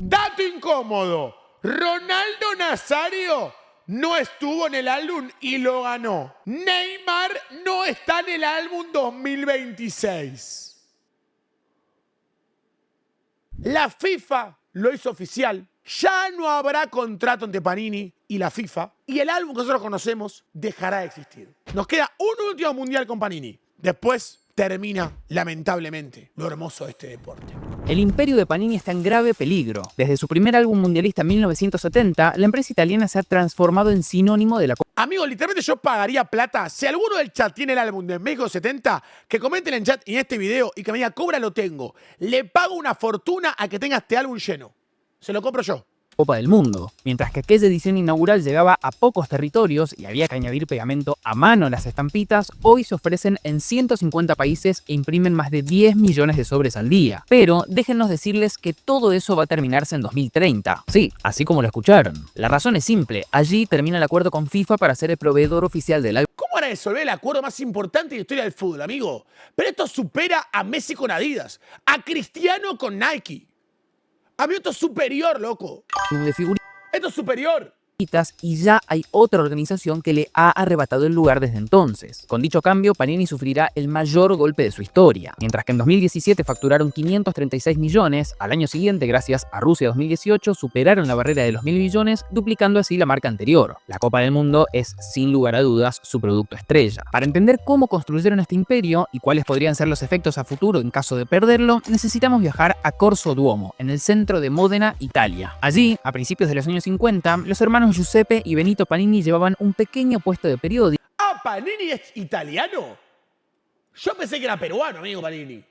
Dato incómodo. Ronaldo Nazario no estuvo en el álbum y lo ganó. Neymar no está en el álbum 2026. La FIFA lo hizo oficial. Ya no habrá contrato entre Panini y la FIFA. Y el álbum que nosotros conocemos dejará de existir. Nos queda un último mundial con Panini. Después termina, lamentablemente, lo hermoso de este deporte. El imperio de Panini está en grave peligro. Desde su primer álbum mundialista en 1970, la empresa italiana se ha transformado en sinónimo de la... Amigo, literalmente yo pagaría plata. Si alguno del chat tiene el álbum de México 70, que comenten en chat y en este video y que me diga, Cobra, lo tengo. Le pago una fortuna a que tenga este álbum lleno. Se lo compro yo. Copa del Mundo. Mientras que aquella edición inaugural llegaba a pocos territorios y había que añadir pegamento a mano a las estampitas, hoy se ofrecen en 150 países e imprimen más de 10 millones de sobres al día. Pero déjennos decirles que todo eso va a terminarse en 2030. Sí, así como lo escucharon. La razón es simple, allí termina el acuerdo con FIFA para ser el proveedor oficial del álbum. ¿Cómo van a resolver el acuerdo más importante de la historia del fútbol, amigo? Pero esto supera a Messi con Adidas, a Cristiano con Nike. Amigo, esto es superior, loco. De figuritas Esto es superior. y ya hay otra organización que le ha arrebatado el lugar desde entonces. Con dicho cambio, Panini sufrirá el mayor golpe de su historia. Mientras que en 2017 facturaron 536 millones, al año siguiente, gracias a Rusia 2018, superaron la barrera de los 1.000 millones, duplicando así la marca anterior. La Copa del Mundo es, sin lugar a dudas, su producto estrella. Para entender cómo construyeron este imperio y cuáles podrían ser los efectos a futuro en caso de perderlo, necesitamos viajar a Corso Duomo, en el centro de Módena, Italia. Allí, a principios de los años 50, los hermanos Giuseppe y Benito Panini llevaban un pequeño puesto de periódico. Ah, ¿Panini es italiano? Yo pensé que era peruano, amigo Panini.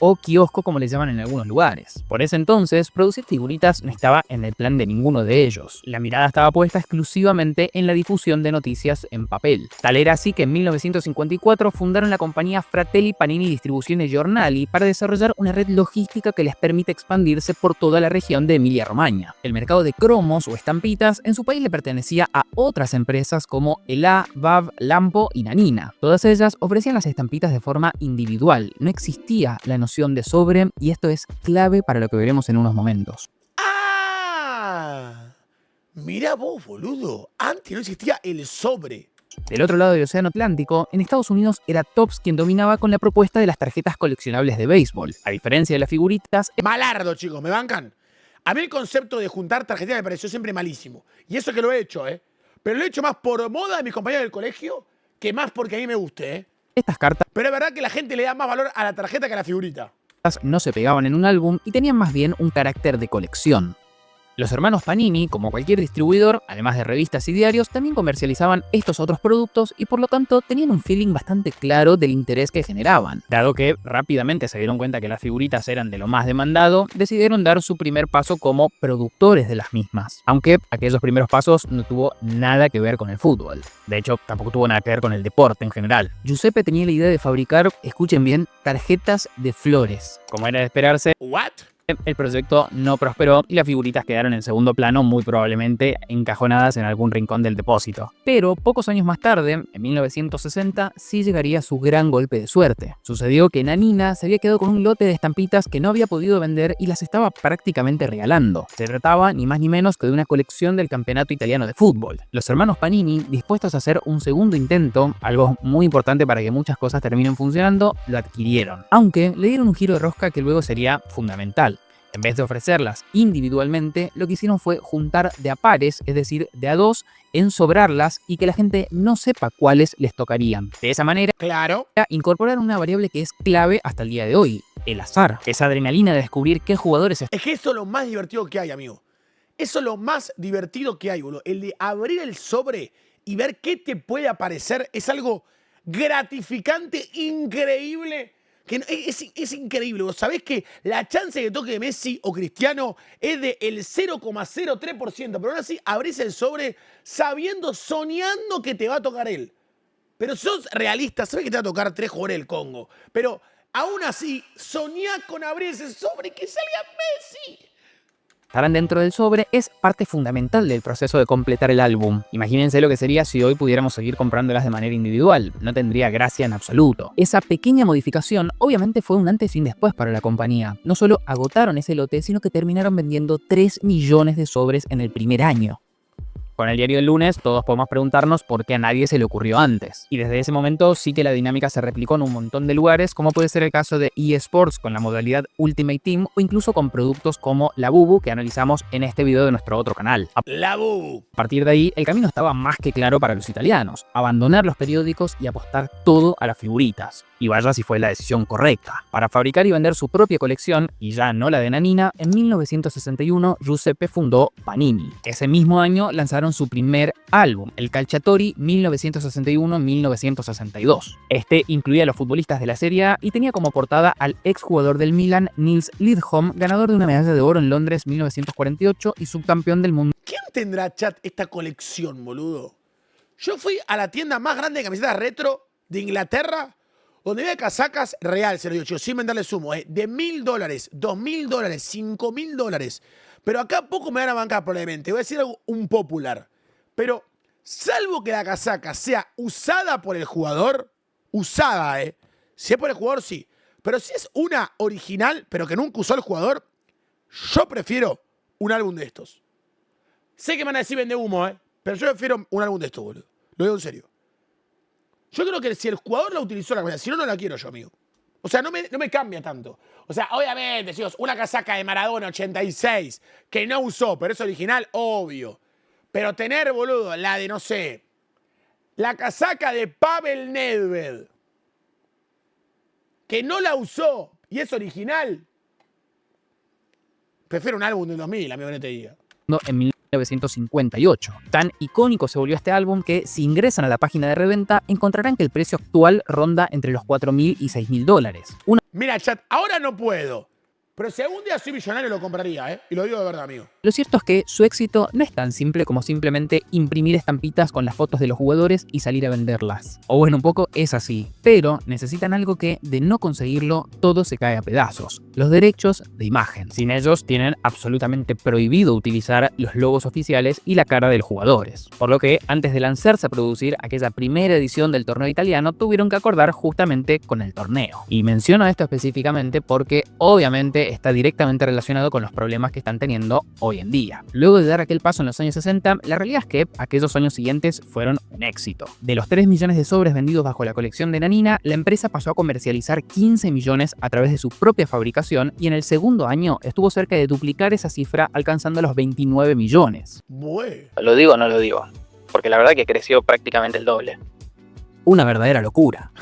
O kiosco, como le llaman en algunos lugares. Por ese entonces, producir figuritas no estaba en el plan de ninguno de ellos. La mirada estaba puesta exclusivamente en la difusión de noticias en papel. Tal era así que en 1954 fundaron la compañía Fratelli Panini Distribuzione Giornali para desarrollar una red logística que les permite expandirse por toda la región de Emilia-Romagna. El mercado de cromos o estampitas en su país le pertenecía a otras empresas como Ela, Vav, Lampo y Nanina. Todas ellas ofrecían las estampitas de forma individual. No existía la noción de sobre, y esto es clave para lo que veremos en unos momentos. ¡Ah! Mirá vos, boludo. Antes no existía el sobre. Del otro lado del océano Atlántico, en Estados Unidos era Topps quien dominaba con la propuesta de las tarjetas coleccionables de béisbol. A diferencia de las figuritas... Malardo, chicos, ¿me bancan? A mí el concepto de juntar tarjetas me pareció siempre malísimo. Y eso que lo he hecho, ¿eh? Pero lo he hecho más por moda de mis compañeros del colegio que más porque a mí me guste, ¿eh? Estas cartas Pero es verdad que la gente le da más valor a la tarjeta que a la figurita. no se pegaban en un álbum y tenían más bien un carácter de colección. Los hermanos Panini, como cualquier distribuidor, además de revistas y diarios, también comercializaban estos otros productos y por lo tanto tenían un feeling bastante claro del interés que generaban. Dado que rápidamente se dieron cuenta que las figuritas eran de lo más demandado, decidieron dar su primer paso como productores de las mismas. Aunque aquellos primeros pasos no tuvo nada que ver con el fútbol. De hecho, tampoco tuvo nada que ver con el deporte en general. Giuseppe tenía la idea de fabricar, escuchen bien, tarjetas de flores. Como era de esperarse, ¿What? el proyecto no prosperó y las figuritas quedaron en segundo plano, muy probablemente encajonadas en algún rincón del depósito. Pero pocos años más tarde, en 1960, sí llegaría su gran golpe de suerte. Sucedió que Nanina se había quedado con un lote de estampitas que no había podido vender y las estaba prácticamente regalando. Se trataba ni más ni menos que de una colección del campeonato italiano de fútbol. Los hermanos Panini, dispuestos a hacer un segundo intento, algo muy importante para que muchas cosas terminen funcionando, lo adquirieron. Aunque le dieron un giro de rosca que luego sería fundamental. En vez de ofrecerlas individualmente, lo que hicieron fue juntar de a pares, es decir, de a dos, ensobrarlas y que la gente no sepa cuáles les tocarían. De esa manera, Claro. incorporar una variable que es clave hasta el día de hoy, el azar. Esa adrenalina de descubrir qué jugadores Es que eso es lo más divertido que hay, amigo. Eso es lo más divertido que hay, boludo. El de abrir el sobre y ver qué te puede aparecer es algo gratificante, increíble. Que es increíble. Vos sabés que la chance de que toque Messi o Cristiano es del 0,03%. Pero aún así abrís el sobre sabiendo, soñando que te va a tocar él. Pero sos realista, sabés que te va a tocar 3 jugadores del Congo. Pero aún así, soñá con abrir ese sobre y que salga Messi. estarán dentro del sobre es parte fundamental del proceso de completar el álbum. Imagínense lo que sería si hoy pudiéramos seguir comprándolas de manera individual. No tendría gracia en absoluto. Esa pequeña modificación obviamente fue un antes y un después para la compañía. No solo agotaron ese lote, sino que terminaron vendiendo 3 millones de sobres en el primer año. Con el diario del lunes, todos podemos preguntarnos por qué a nadie se le ocurrió antes. Y desde ese momento sí que la dinámica se replicó en un montón de lugares, como puede ser el caso de eSports con la modalidad Ultimate Team o incluso con productos como la Bubu que analizamos en este video de nuestro otro canal. La Bubu. A partir de ahí, el camino estaba más que claro para los italianos: abandonar los periódicos y apostar todo a las figuritas. Y vaya si fue la decisión correcta. Para fabricar y vender su propia colección, y ya no la de Nanina, en 1961 Giuseppe fundó Panini. Ese mismo año lanzaron su primer álbum, el Calciatori 1961-1962. Este incluía a los futbolistas de la Serie A y tenía como portada al exjugador del Milan, Nils Lidholm, ganador de una medalla de oro en Londres 1948 y subcampeón del mundo. ¿Quién tendrá, chat, esta colección, boludo? Yo fui a la tienda más grande de camisetas retro de Inglaterra, donde había casacas real, se lo digo, chicos, sin venderle sumo, de $1.000, $2.000, $5.000. Pero acá poco me van a bancar probablemente. Voy a decir algo un popular. Pero, salvo que la casaca sea usada por el jugador, usada, si es por el jugador, sí. Pero si es una original, pero que nunca usó el jugador, yo prefiero un álbum de estos. Sé que me van a decir vende humo, pero yo prefiero un álbum de estos, boludo. Lo digo en serio. Yo creo que si el jugador la utilizó la camiseta, si no, no la quiero yo, amigo. O sea, no me cambia tanto. O sea, obviamente, chicos, una casaca de Maradona 86 que no usó, pero es original, obvio. Pero tener, boludo, la de, no sé, la casaca de Pavel Nedved, que no la usó y es original, prefiero un álbum del 2000, amigo, no te diga. En 1958. Tan icónico se volvió este álbum que, si ingresan a la página de reventa, encontrarán que el precio actual ronda entre los $4.000 y $6.000. Mira, chat, ahora no puedo. Pero si algún día soy millonario lo compraría, Y lo digo de verdad, amigo. Lo cierto es que su éxito no es tan simple como simplemente imprimir estampitas con las fotos de los jugadores y salir a venderlas. O bueno, un poco es así, pero necesitan algo que, de no conseguirlo, todo se cae a pedazos: los derechos de imagen. Sin ellos, tienen absolutamente prohibido utilizar los logos oficiales y la cara de los jugadores. Por lo que, antes de lanzarse a producir aquella primera edición del torneo italiano, tuvieron que acordar justamente con el torneo. Y menciono esto específicamente porque, obviamente, está directamente relacionado con los problemas que están teniendo hoy en día. Luego de dar aquel paso en los años 60, la realidad es que aquellos años siguientes fueron un éxito. De los 3 millones de sobres vendidos bajo la colección de Nanina, la empresa pasó a comercializar 15 millones a través de su propia fabricación y en el segundo año estuvo cerca de duplicar esa cifra, alcanzando los 29 millones. Bueno. ¿Lo digo o no lo digo? Porque la verdad que creció prácticamente el doble. Una verdadera locura.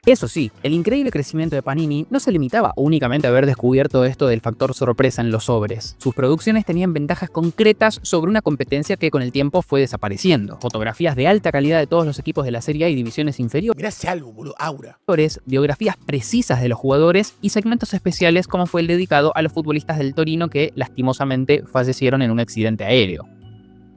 Eso sí, el increíble crecimiento de Panini no se limitaba únicamente a haber descubierto esto del factor sorpresa en los sobres. Sus producciones tenían ventajas concretas sobre una competencia que con el tiempo fue desapareciendo. Fotografías de alta calidad de todos los equipos de la Serie A y divisiones inferiores. Mirá ese álbum, boludo, Aura. Biografías precisas de los jugadores y segmentos especiales como fue el dedicado a los futbolistas del Torino que lastimosamente fallecieron en un accidente aéreo.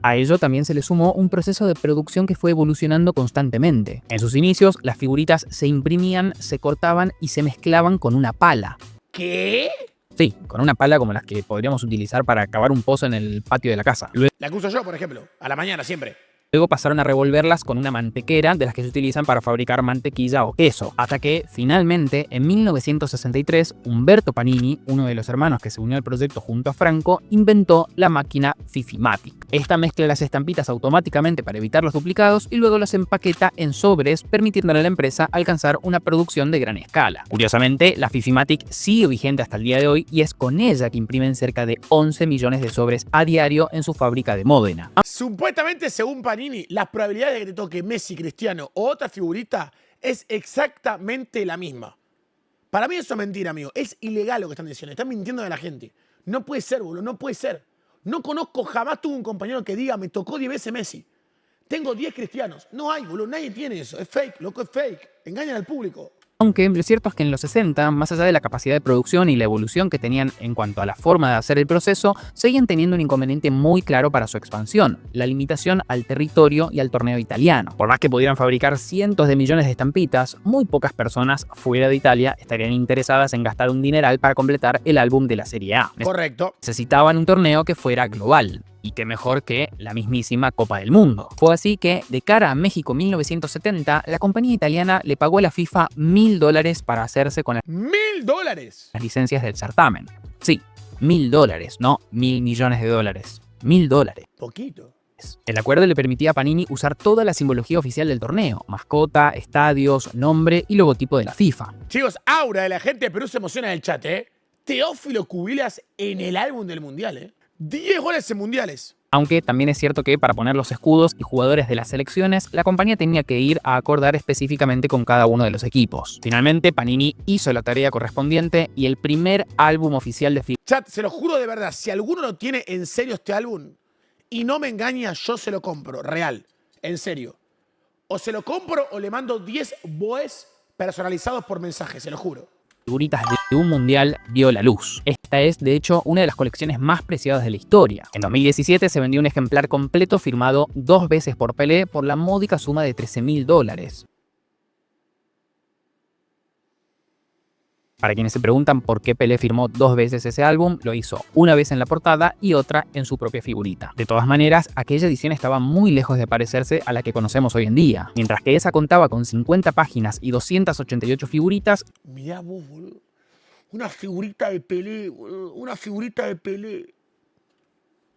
A ello también se le sumó un proceso de producción que fue evolucionando constantemente. En sus inicios, las figuritas se imprimían, se cortaban y se mezclaban con una pala. ¿Qué? Sí, con una pala como las que podríamos utilizar para cavar un pozo en el patio de la casa. La que uso yo, por ejemplo, a la mañana siempre. Luego pasaron a revolverlas con una mantequera de las que se utilizan para fabricar mantequilla o queso, hasta que, finalmente, en 1963, Umberto Panini, uno de los hermanos que se unió al proyecto junto a Franco, inventó la máquina Fifimatic. Esta mezcla las estampitas automáticamente para evitar los duplicados y luego las empaqueta en sobres, permitiéndole a la empresa alcanzar una producción de gran escala. Curiosamente, la Fifimatic sigue vigente hasta el día de hoy y es con ella que imprimen cerca de 11 millones de sobres a diario en su fábrica de Módena. Supuestamente, según Panini, las probabilidades de que te toque Messi, Cristiano o otra figurita es exactamente la misma. Para mí eso es mentira, amigo. Es ilegal lo que están diciendo. Están mintiendo a la gente. No puede ser, boludo. No puede ser. No conozco, jamás tuve un compañero que diga, me tocó 10 veces Messi. Tengo 10 cristianos. No hay, boludo. Nadie tiene eso. Es fake, loco, es fake. Engañan al público. Aunque lo cierto es que en los 60, más allá de la capacidad de producción y la evolución que tenían en cuanto a la forma de hacer el proceso, seguían teniendo un inconveniente muy claro para su expansión: la limitación al territorio y al torneo italiano. Por más que pudieran fabricar cientos de millones de estampitas, muy pocas personas fuera de Italia estarían interesadas en gastar un dineral para completar el álbum de la Serie A. Correcto. Necesitaban un torneo que fuera global. Y qué mejor que la mismísima Copa del Mundo. Fue así que, de cara a México 1970, la compañía italiana le pagó a la FIFA $1000 para hacerse con $1000. las licencias del certamen. Sí, $1000, no $1.000 millones. $1000. Poquito. El acuerdo le permitía a Panini usar toda la simbología oficial del torneo: mascota, estadios, nombre y logotipo de la FIFA. Chicos, aura de la gente de Perú se emociona en el chat, ¿eh? Teófilo Cubillas en el álbum del Mundial, ¿eh? 10 goles en mundiales. Aunque también es cierto que para poner los escudos y jugadores de las selecciones, la compañía tenía que ir a acordar específicamente con cada uno de los equipos. Finalmente, Panini hizo la tarea correspondiente y el primer álbum oficial de figuras. Chat, se lo juro de verdad, si alguno no tiene en serio este álbum y no me engaña, yo se lo compro, real, en serio. O se lo compro o le mando 10 boes personalizados por mensaje, se lo juro. Figuritas de un mundial vio la luz. Esta es, de hecho, una de las colecciones más preciadas de la historia. En 2017 se vendió un ejemplar completo firmado 2 veces por Pelé por la módica suma de $13.000. Para quienes se preguntan por qué Pelé firmó 2 veces ese álbum, lo hizo una vez en la portada y otra en su propia figurita. De todas maneras, aquella edición estaba muy lejos de parecerse a la que conocemos hoy en día. Mientras que esa contaba con 50 páginas y 288 figuritas, Mirá vos, boludo. Una figurita de Pelé, boludo. Una figurita de Pelé.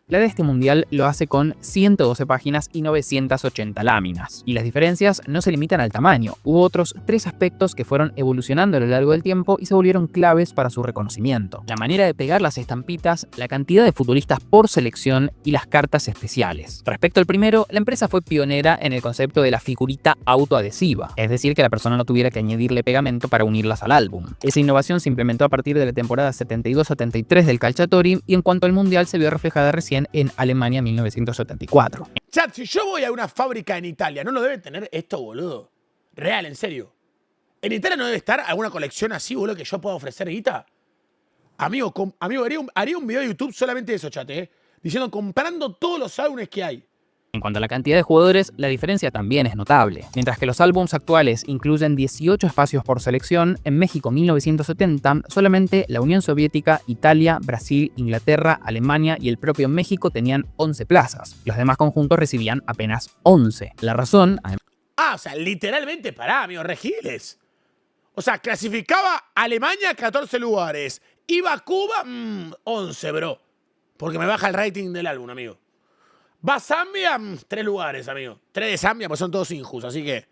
la de este mundial lo hace con 112 páginas y 980 láminas. Y las diferencias no se limitan al tamaño. Hubo otros 3 aspectos que fueron evolucionando a lo largo del tiempo y se volvieron claves para su reconocimiento: la manera de pegar las estampitas, la cantidad de futbolistas por selección y las cartas especiales. Respecto al primero, la empresa fue pionera en el concepto de la figurita autoadhesiva, es decir, que la persona no tuviera que añadirle pegamento para unirlas al álbum. Esa innovación se implementó a partir de la temporada 72-73 del Calciatori y en cuanto al mundial se vio reflejada recién en Alemania 1974. Chat, si yo voy a una fábrica en Italia, ¿no lo deben tener esto, boludo? Real, en serio. ¿En Italia no debe estar alguna colección así, boludo, que yo pueda ofrecer, guita? Amigo, haría un video de YouTube solamente de eso, chat, diciendo comprando todos los álbumes que hay. En cuanto a la cantidad de jugadores, la diferencia también es notable. Mientras que los álbums actuales incluyen 18 espacios por selección, en México 1970 solamente la Unión Soviética, Italia, Brasil, Inglaterra, Alemania y el propio México tenían 11 plazas. Los demás conjuntos recibían apenas 11. La razón, O sea, literalmente, pará, amigo, regiles. O sea, clasificaba Alemania 14 lugares. Iba a Cuba, 11, bro. Porque me baja el rating del álbum, amigo. Va a Zambia, 3 lugares, amigo. 3 de Zambia, pues son todos injustos, así que...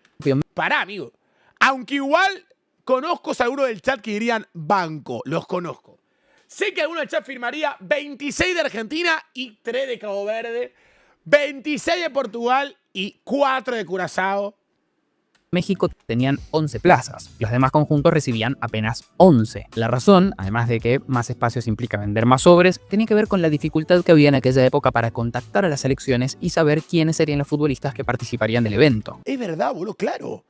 Pará, amigo. Aunque igual conozco a algunos del chat que dirían banco. Los conozco. Sé que alguno del chat firmaría 26 de Argentina y 3 de Cabo Verde. 26 de Portugal y 4 de Curazao. México tenían 11 plazas. Los demás conjuntos recibían apenas 11. La razón, además de que más espacios implica vender más sobres, tenía que ver con la dificultad que había en aquella época para contactar a las selecciones y saber quiénes serían los futbolistas que participarían del evento. Es verdad, boludo, claro.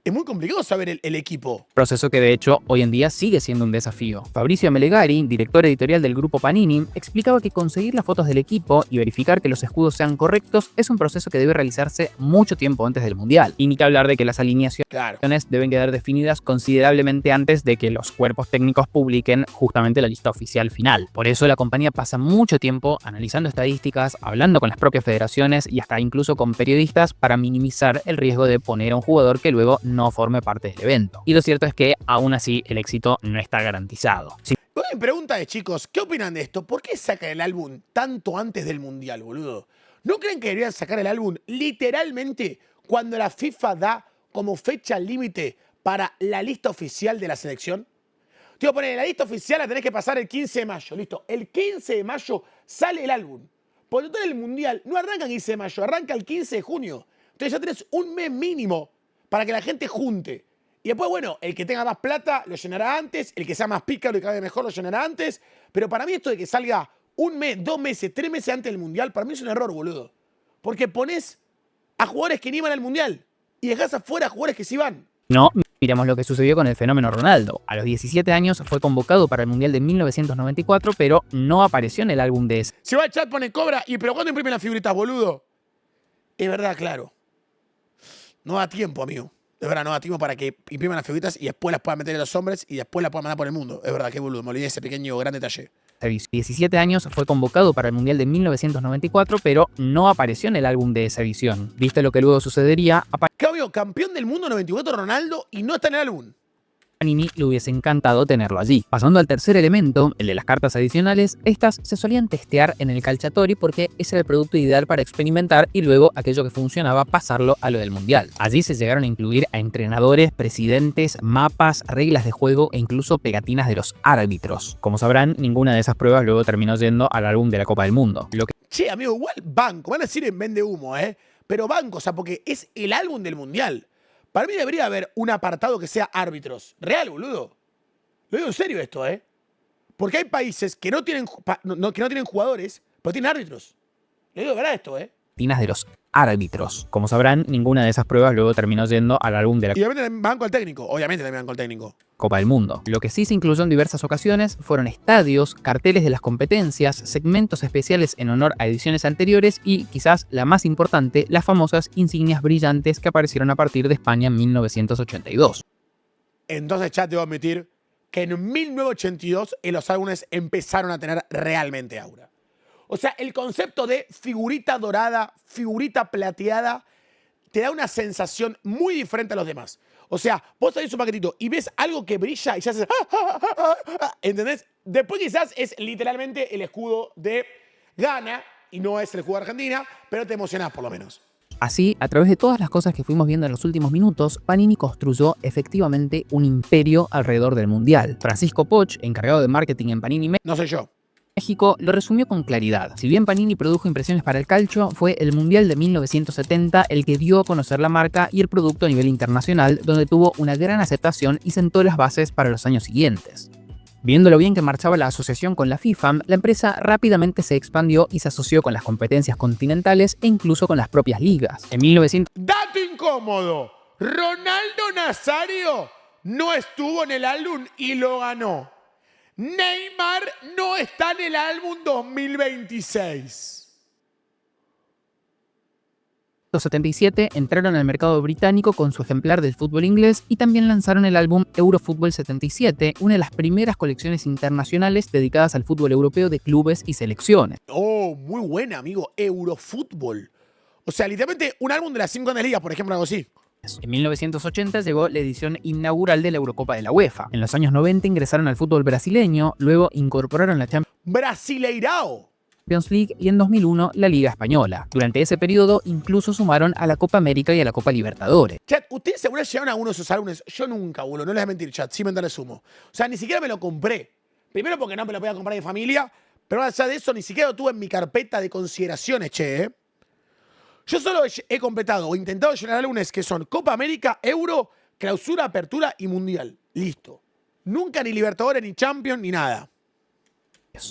Es muy complicado saber el equipo. Proceso que de hecho hoy en día sigue siendo un desafío. Fabrizio Melegari, director editorial del grupo Panini, explicaba que conseguir las fotos del equipo y verificar que los escudos sean correctos es un proceso que debe realizarse mucho tiempo antes del mundial. Y ni que hablar de que las alineaciones deben quedar definidas considerablemente antes de que los cuerpos técnicos publiquen justamente la lista oficial final. Por eso la compañía pasa mucho tiempo analizando estadísticas, hablando con las propias federaciones y hasta incluso con periodistas para minimizar el riesgo de poner a un jugador que luego no forme parte del evento. Y lo cierto es que aún así el éxito no está garantizado. Mi pregunta es, chicos, ¿qué opinan de esto? ¿Por qué sacan el álbum tanto antes del mundial, boludo? ¿No creen que deberían sacar el álbum literalmente cuando la FIFA da como fecha límite para la lista oficial de la selección? Te voy a poner, la lista oficial la tenés que pasar el 15 de mayo, listo. El 15 de mayo sale el álbum. Por todo el mundial no arranca el 15 de mayo, arranca el 15 de junio. Entonces ya tenés un mes mínimo para que la gente junte. Y después, bueno, el que tenga más plata lo llenará antes, el que sea más pícaro y que haga mejor lo llenará antes. Pero para mí esto de que salga un mes, 2 meses, 3 meses antes del mundial, para mí es un error, boludo. Porque pones a jugadores que ni iban al mundial y dejás afuera a jugadores que sí van. No Miramos lo que sucedió con el fenómeno Ronaldo. A los 17 años fue convocado para el Mundial de 1994, pero no apareció en el álbum de ese Se va al chat, pone cobra. ¿Y pero cuándo imprimen las figuritas, boludo? Es verdad, claro. No da tiempo, amigo. Es verdad, no da tiempo para que impriman las figuritas y después las puedan meter en los hombres y después las puedan mandar por el mundo. Es verdad, qué boludo. Me olvidé de ese pequeño gran detalle. servicio. 17 años fue convocado para el Mundial de 1994, pero no apareció en el álbum de esa edición. Visto lo que luego sucedería, a ¿Qué, amigo? Campeón del mundo 94 Ronaldo y no está en el álbum. Panini le hubiese encantado tenerlo allí. Pasando al tercer elemento, el de las cartas adicionales, estas se solían testear en el Calciatori porque ese era el producto ideal para experimentar y luego aquello que funcionaba pasarlo a lo del mundial. Allí se llegaron a incluir a entrenadores, presidentes, mapas, reglas de juego e incluso pegatinas de los árbitros. Como sabrán, ninguna de esas pruebas luego terminó yendo al álbum de la Copa del Mundo. Lo que Che, amigo, igual banco. Van a decir en vende humo, ¿eh? Pero banco, o sea, porque es el álbum del mundial. Para mí debería haber un apartado que sea árbitros. Real, boludo. Lo digo en serio esto, ¿eh? Porque hay países que no tienen, que no tienen jugadores, pero tienen árbitros. Lo digo de verdad esto, ¿eh? pegatinas de los árbitros. Como sabrán, ninguna de esas pruebas luego terminó yendo al álbum de la Y obviamente también banco al técnico. Obviamente también banco al técnico. Copa del Mundo. Lo que sí se incluyó en diversas ocasiones fueron estadios, carteles de las competencias, segmentos especiales en honor a ediciones anteriores y, quizás la más importante, las famosas insignias brillantes que aparecieron a partir de España en 1982. Entonces, chat, debo admitir que en 1982 los álbumes empezaron a tener realmente aura. O sea, el concepto de figurita dorada, figurita plateada, te da una sensación muy diferente a los demás. O sea, vos salís un paquetito y ves algo que brilla y ya haces... ¿Entendés? Después quizás es literalmente el escudo de Ghana y no es el escudo de Argentina, pero te emocionás por lo menos. Así, a través de todas las cosas que fuimos viendo en los últimos minutos, Panini construyó efectivamente un imperio alrededor del Mundial. Francisco Poch, encargado de marketing en Panini No soy yo. México, lo resumió con claridad. Si bien Panini produjo impresiones para el calcio, fue el Mundial de 1970 el que dio a conocer la marca y el producto a nivel internacional, donde tuvo una gran aceptación y sentó las bases para los años siguientes. Viendo lo bien que marchaba la asociación con la FIFA, la empresa rápidamente se expandió y se asoció con las competencias continentales e incluso con las propias ligas. En 1900... Dato incómodo. Ronaldo Nazario no estuvo en el álbum y lo ganó. Neymar no está en el álbum 2026. 1977 entraron al mercado británico con su ejemplar del fútbol inglés y también lanzaron el álbum Eurofútbol 77, una de las primeras colecciones internacionales dedicadas al fútbol europeo de clubes y selecciones. Oh, muy buena, amigo. Eurofútbol. O sea, literalmente un álbum de las 5 grandes ligas, por ejemplo, algo así. En 1980 llegó la edición inaugural de la Eurocopa de la UEFA. En los años 90 ingresaron al fútbol brasileño, luego incorporaron la Brasileirao. Champions League y en 2001 la Liga Española. Durante ese periodo incluso sumaron a la Copa América y a la Copa Libertadores. Chat, ¿ustedes seguro llegaron a uno de esos álbumes? Yo nunca, boludo. No les voy a mentir, chat. Sí me le sumo. O sea, ni siquiera me lo compré. Primero porque no me lo podía comprar de familia, pero más allá de eso, ni siquiera lo tuve en mi carpeta de consideraciones, che, ¿eh? Yo solo he completado o intentado llenar álbumes que son Copa América, Euro, Clausura, Apertura y Mundial. Listo. Nunca ni Libertadores, ni Champions, ni nada.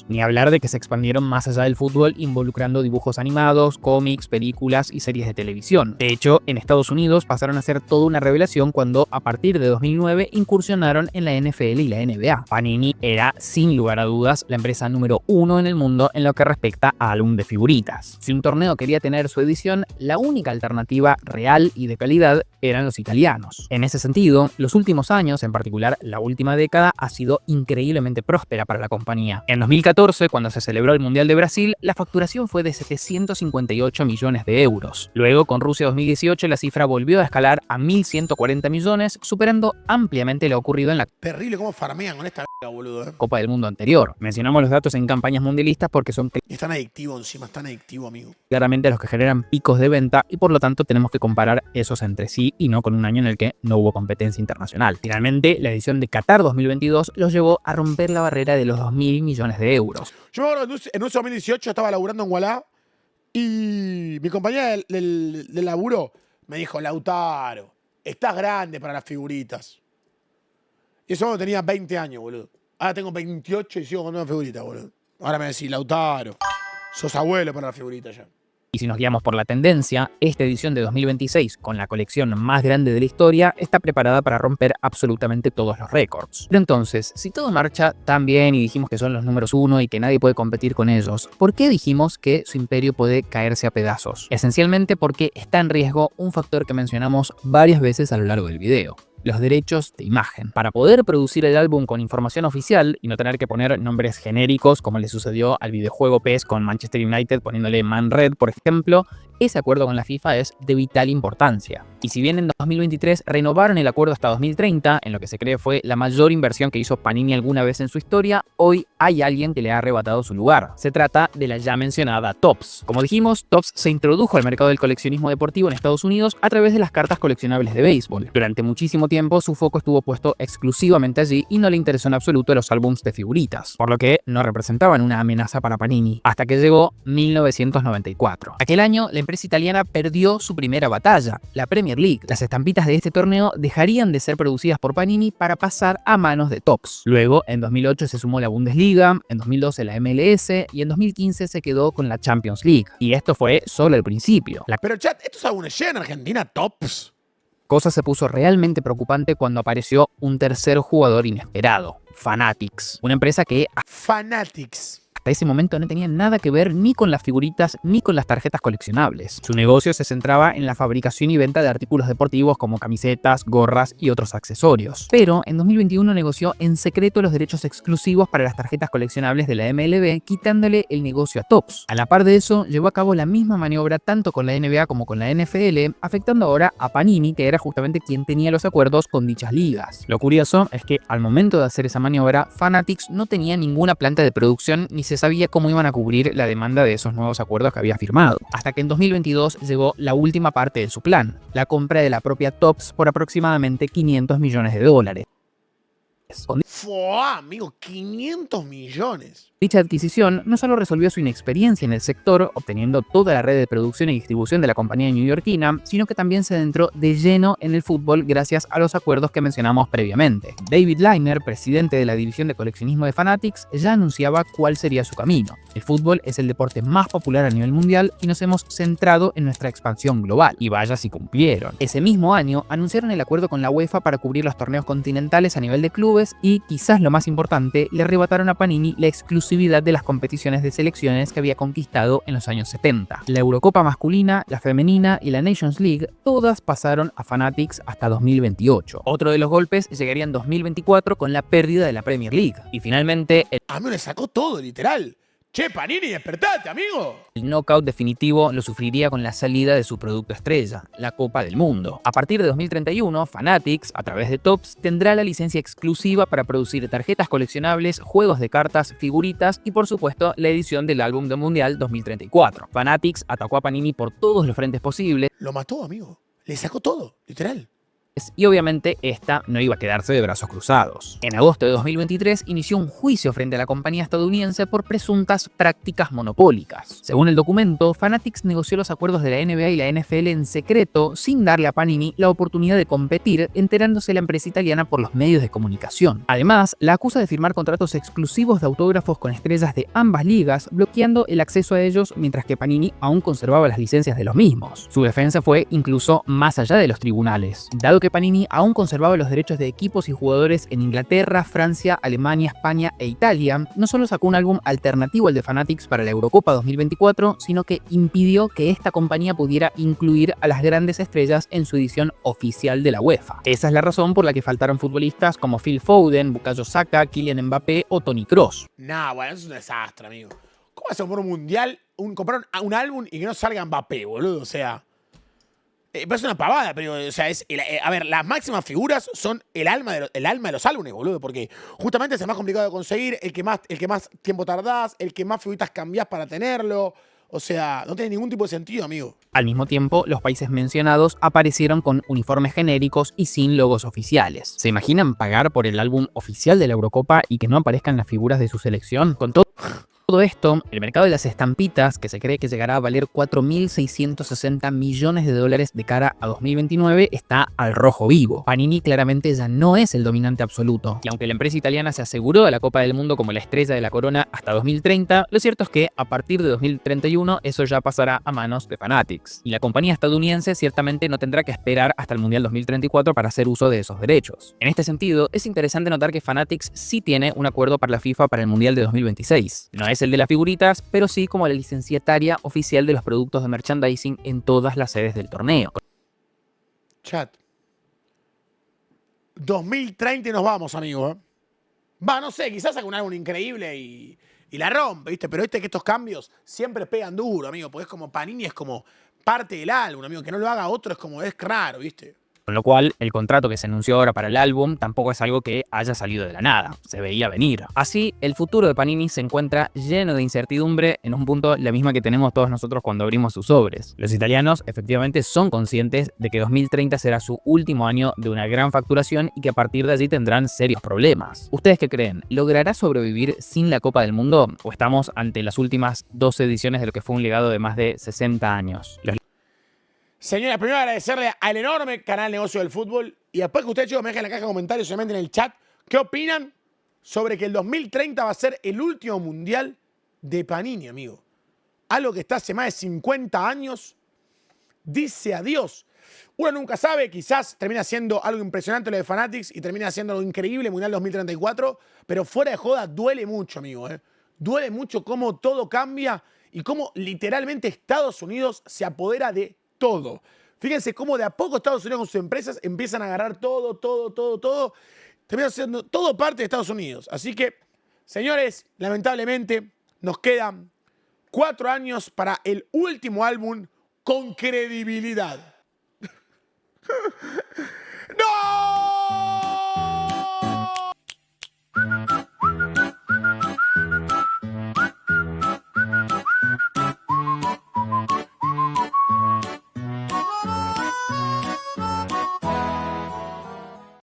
Ni hablar de que se expandieron más allá del fútbol involucrando dibujos animados, cómics, películas y series de televisión. De hecho, en Estados Unidos pasaron a ser toda una revelación cuando, a partir de 2009, incursionaron en la NFL y la NBA. Panini era, sin lugar a dudas, la empresa número 1 en el mundo en lo que respecta a álbum de figuritas. Si un torneo quería tener su edición, la única alternativa real y de calidad eran los italianos. En ese sentido, los últimos años, en particular la última década, ha sido increíblemente próspera para la compañía. En 2014, cuando se celebró el Mundial de Brasil, la facturación fue de 758 millones de euros. Luego, con Rusia 2018, la cifra volvió a escalar a 1.140 millones, superando ampliamente lo ocurrido en la Terrible cómo farmean con esta boludo, ¿eh? Copa del Mundo anterior. Mencionamos los datos en campañas mundialistas porque son Y es tan adictivo encima, es tan adictivo, amigo. claramente los que generan picos de venta y por lo tanto tenemos que comparar esos entre sí y no con un año en el que no hubo competencia internacional. Finalmente, la edición de Qatar 2022 los llevó a romper la barrera de los 2.000 millones de euros. Yo me acuerdo en un 2018 estaba laburando en Wallah y mi compañera del laburo me dijo, Lautaro, estás grande para las figuritas. Y eso cuando tenía 20 años, boludo. Ahora tengo 28 y sigo con una figurita, boludo. Ahora me decís, Lautaro, sos abuelo para las figuritas ya. Y si nos guiamos por la tendencia, esta edición de 2026, con la colección más grande de la historia, está preparada para romper absolutamente todos los récords. Pero entonces, si todo marcha tan bien y dijimos que son los números uno y que nadie puede competir con ellos, ¿por qué dijimos que su imperio puede caerse a pedazos? Esencialmente porque está en riesgo un factor que mencionamos varias veces a lo largo del video: los derechos de imagen. Para poder producir el álbum con información oficial y no tener que poner nombres genéricos como le sucedió al videojuego PES con Manchester United poniéndole Man Red, por ejemplo, ese acuerdo con la FIFA es de vital importancia. Y si bien en 2023 renovaron el acuerdo hasta 2030, en lo que se cree fue la mayor inversión que hizo Panini alguna vez en su historia, hoy hay alguien que le ha arrebatado su lugar. Se trata de la ya mencionada Topps. Como dijimos, Topps se introdujo al mercado del coleccionismo deportivo en Estados Unidos a través de las cartas coleccionables de béisbol. Durante muchísimo tiempo su foco estuvo puesto exclusivamente allí y no le interesó en absoluto los álbums de figuritas, por lo que no representaban una amenaza para Panini, hasta que llegó 1994. Aquel año la empresa italiana perdió su primera batalla, la Premier League. Las estampitas de este torneo dejarían de ser producidas por Panini para pasar a manos de Topps. Luego, en 2008 se sumó la Bundesliga, en 2012 la MLS y en 2015 se quedó con la Champions League. Y esto fue solo el principio. Pero chat, ¿estos álbumes llegan a Argentina? Topps. Cosa se puso realmente preocupante cuando apareció un tercer jugador inesperado: Fanatics, una empresa que Fanatics. hasta ese momento no tenía nada que ver ni con las figuritas ni con las tarjetas coleccionables. Su negocio se centraba en la fabricación y venta de artículos deportivos como camisetas, gorras y otros accesorios. Pero en 2021 negoció en secreto los derechos exclusivos para las tarjetas coleccionables de la MLB, quitándole el negocio a Topps. A la par de eso, llevó a cabo la misma maniobra tanto con la NBA como con la NFL, afectando ahora a Panini, que era justamente quien tenía los acuerdos con dichas ligas. Lo curioso es que al momento de hacer esa maniobra, Fanatics no tenía ninguna planta de producción ni se sabía cómo iban a cubrir la demanda de esos nuevos acuerdos que había firmado. Hasta que en 2022 llegó la última parte de su plan: la compra de la propia Topps por aproximadamente $500 millones. ¡Fua, amigo! 500 millones. Dicha adquisición no solo resolvió su inexperiencia en el sector, obteniendo toda la red de producción y distribución de la compañía neoyorquina, sino que también se adentró de lleno en el fútbol gracias a los acuerdos que mencionamos previamente. David Liner, presidente de la división de coleccionismo de Fanatics, ya anunciaba cuál sería su camino. El fútbol es el deporte más popular a nivel mundial y nos hemos centrado en nuestra expansión global. Y vaya si cumplieron. Ese mismo año anunciaron el acuerdo con la UEFA para cubrir los torneos continentales a nivel de clubes y, quizás lo más importante, le arrebataron a Panini la exclusividad de las competiciones de selecciones que había conquistado en los años 70. La Eurocopa masculina, la femenina y la Nations League todas pasaron a Fanatics hasta 2028. Otro de los golpes llegaría en 2024 con la pérdida de la Premier League. Y finalmente A mí le sacó todo, literal. Che, Panini, despertate, amigo. el knockout definitivo lo sufriría con la salida de su producto estrella, la Copa del Mundo. A partir de 2031, Fanatics, a través de Topps, tendrá la licencia exclusiva para producir tarjetas coleccionables, juegos de cartas, figuritas y, por supuesto, la edición del álbum del Mundial 2034. Fanatics atacó a Panini por todos los frentes posibles Lo mató, amigo. Le sacó todo, literal. y obviamente esta no iba a quedarse de brazos cruzados. En agosto de 2023 inició un juicio frente a la compañía estadounidense por presuntas prácticas monopólicas. Según el documento, Fanatics negoció los acuerdos de la NBA y la NFL en secreto, sin darle a Panini la oportunidad de competir, enterándose la empresa italiana por los medios de comunicación. Además, la acusa de firmar contratos exclusivos de autógrafos con estrellas de ambas ligas, bloqueando el acceso a ellos mientras que Panini aún conservaba las licencias de los mismos. Su defensa fue incluso más allá de los tribunales, dado que Panini aún conservaba los derechos de equipos y jugadores en Inglaterra, Francia, Alemania, España e Italia. No solo sacó un álbum alternativo al de Fanatics para la Eurocopa 2024, sino que impidió que esta compañía pudiera incluir a las grandes estrellas en su edición oficial de la UEFA. Esa es la razón por la que faltaron futbolistas como Phil Foden, Bukayo Saka, Kylian Mbappé o Toni Kroos. Nah, bueno, eso es un desastre, amigo. ¿Cómo hacer por un mundial, comprar un álbum y que no salga Mbappé, boludo? O sea, parece una pavada, pero, o sea, a ver, las máximas figuras son el alma de los álbumes, boludo, porque justamente es el más complicado de conseguir, el que más tiempo tardás, el que más figuritas cambiás para tenerlo. O sea, no tiene ningún tipo de sentido, amigo. Al mismo tiempo, los países mencionados aparecieron con uniformes genéricos y sin logos oficiales. ¿Se imaginan pagar por el álbum oficial de la Eurocopa y que no aparezcan las figuras de su selección? Con todo Todo esto, el mercado de las estampitas, que se cree que llegará a valer 4.660 millones de dólares de cara a 2029, está al rojo vivo. Panini claramente ya no es el dominante absoluto. Y aunque la empresa italiana se aseguró a la Copa del Mundo como la estrella de la corona hasta 2030, lo cierto es que a partir de 2031 eso ya pasará a manos de Fanatics. Y la compañía estadounidense ciertamente no tendrá que esperar hasta el Mundial 2034 para hacer uso de esos derechos. En este sentido, es interesante notar que Fanatics sí tiene un acuerdo para la FIFA para el Mundial de 2026. No es el de las figuritas, pero sí como la licenciataria oficial de los productos de merchandising en todas las sedes del torneo. Chat. 2030 y nos vamos, amigo. Va, no sé, quizás haga un álbum increíble y la rompe, ¿viste? Pero viste que estos cambios siempre pegan duro, amigo, porque es como Panini, es como parte del álbum, amigo. Que no lo haga otro es como, es raro, ¿viste? Con lo cual, el contrato que se anunció ahora para el álbum tampoco es algo que haya salido de la nada, se veía venir. Así, el futuro de Panini se encuentra lleno de incertidumbre, en un punto la misma que tenemos todos nosotros cuando abrimos sus sobres. Los italianos efectivamente son conscientes de que 2030 será su último año de una gran facturación y que a partir de allí tendrán serios problemas. ¿Ustedes qué creen? ¿Logrará sobrevivir sin la Copa del Mundo? ¿O estamos ante las últimas 12 ediciones de lo que fue un legado de más de 60 años? Señores, primero agradecerle al enorme canal Negocio del Fútbol y después que ustedes, chicos, me dejen en la caja de comentarios, solamente en el chat, ¿qué opinan sobre que el 2030 va a ser el último mundial de Panini, amigo? Algo que está hace más de 50 años, dice adiós. Uno nunca sabe, quizás termina siendo algo impresionante lo de Fanatics y termina siendo algo increíble Mundial 2034, pero fuera de joda duele mucho, amigo. Duele mucho cómo todo cambia y cómo literalmente Estados Unidos se apodera de todo. Fíjense cómo de a poco Estados Unidos con sus empresas empiezan a agarrar todo. Termina siendo todo parte de Estados Unidos. Así que, señores, lamentablemente nos quedan 4 años para el último álbum con credibilidad.